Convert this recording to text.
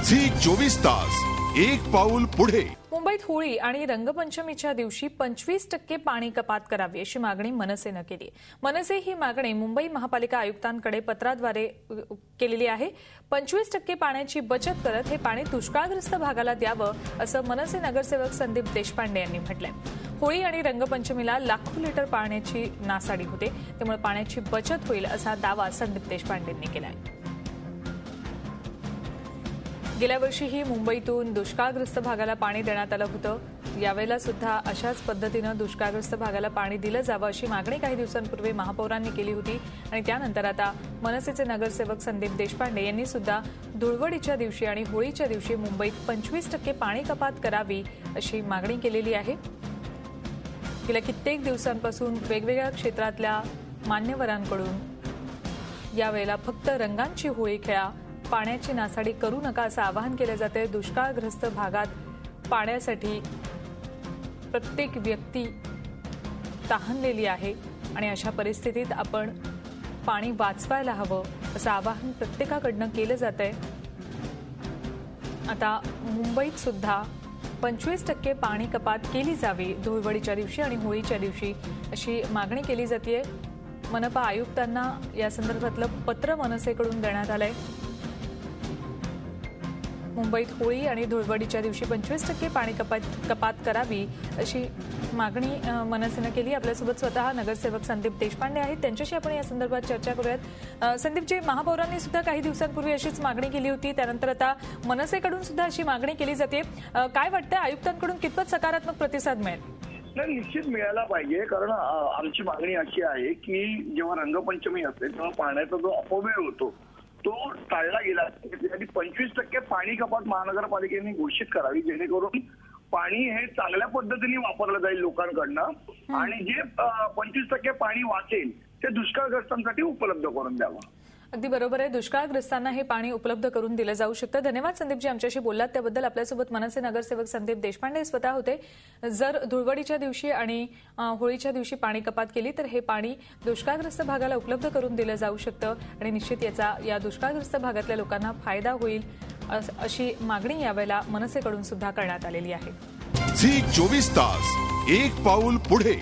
Zee 24 तास एक पाऊल पुढे। मुंबईत होळी आणि रंगपंचमीच्या दिवशी 25% पाणी कपात करावी अशी मागणी मनसेनं केली। मनसे ही मागणी मुंबई महापालिका आयुक्तांकडे पत्राद्वारे केलेली आहे। 25% पाण्याची बचत करत हे पाणी दुष्काळग्रस्त भागाला द्यावं असं मनसे नगरसेवक संदीप देशपांडे यांनी म्हटलंय। होळी आणि रंगपंचमीला लाखो लिटर पाण्याची नासाडी होते, त्यामुळे पाण्याची बचत होईल असा दावा संदीप देशपांडेंनी केलाय। गेल्या वर्षीही मुंबईतून दुष्काळग्रस्त भागाला पाणी देण्यात आलं होतं। यावेळेला सुद्धा अशाच पद्धतीनं दुष्काळग्रस्त भागाला पाणी दिलं जावं अशी मागणी काही दिवसांपूर्वी महापौरांनी केली होती आणि त्यानंतर आता मनसेचे नगरसेवक संदीप देशपांडे यांनी सुद्धा धुळवडीच्या दिवशी आणि होळीच्या दिवशी मुंबईत 25% पाणी कपात करावी अशी मागणी केलेली आहे। गेल्या कित्येक दिवसांपासून वेगवेगळ्या क्षेत्रातल्या मान्यवरांकडून यावेळेला फक्त रंगांची होळी खेळा, पाण्याची नासाडी करू नका असं आवाहन केलं जाते। दुष्काळग्रस्त भागात पाण्यासाठी प्रत्येक व्यक्ती तहानलेली आहे आणि अशा परिस्थितीत आपण पाणी वाचवायला हवं असं आवाहन प्रत्येकाकडनं केलं जातंय। आता मुंबईत सुद्धा 25% पाणी कपात केली जावी धुळवडीच्या दिवशी आणि होळीच्या दिवशी अशी मागणी केली जाते। मनपा आयुक्तांना या संदर्भातलं पत्र मनसेकडून देण्यात आलंय। मुंबईत होळी आणि धुळवडीच्या दिवशी 25% पाणी कपात करावी अशी मागणी मनसेनं केली। आपल्यासोबत स्वतः नगरसेवक संदीप देशपांडे आहेत, त्यांच्याशी आपण या संदर्भात चर्चा करूयात। संदीपजी, महापौरांनी सुद्धा काही दिवसांपूर्वी अशीच मागणी केली होती, त्यानंतर आता मनसेकडून सुद्धा अशी मागणी केली जाते। काय वाटतं, आयुक्तांकडून कितपत सकारात्मक प्रतिसाद मिळेल? नाही, निश्चित मिळायला पाहिजे, कारण आमची मागणी अशी आहे की जेव्हा रंगपंचमी असते तेव्हा पाण्याचा जो अपव्यय होतो तो टाळला गेला। त्यासाठी 25% पाणी कपात महानगरपालिकेने घोषित करावी, जेणेकरून पाणी हे चांगल्या पद्धतीने वापरलं जाईल लोकांकडनं आणि जे 25% पाणी वाचेल ते दुष्काळग्रस्तांसाठी उपलब्ध करून द्यावं। अगदी बरोबर आहे, दुष्काळग्रस्तांना हे पाणी उपलब्ध करून दिलं जाऊ शकतं। धन्यवाद संदीपजी, आमच्याशी बोललात त्याबद्दल। आपल्यासोबत मनसे नगरसेवक संदीप देशपांडे स्वतः होते। जर धुळवडीच्या दिवशी आणि होळीच्या दिवशी पाणी कपात केली तर हे पाणी दुष्काळग्रस्त भागाला उपलब्ध करून दिलं जाऊ शकतं आणि निश्चित याचा या दुष्काळग्रस्त भागातल्या लोकांना फायदा होईल अशी मागणी यावेळेला मनसेकडून सुद्धा करण्यात आलेली आहे। झी 24 तास एक पाऊल पुढे।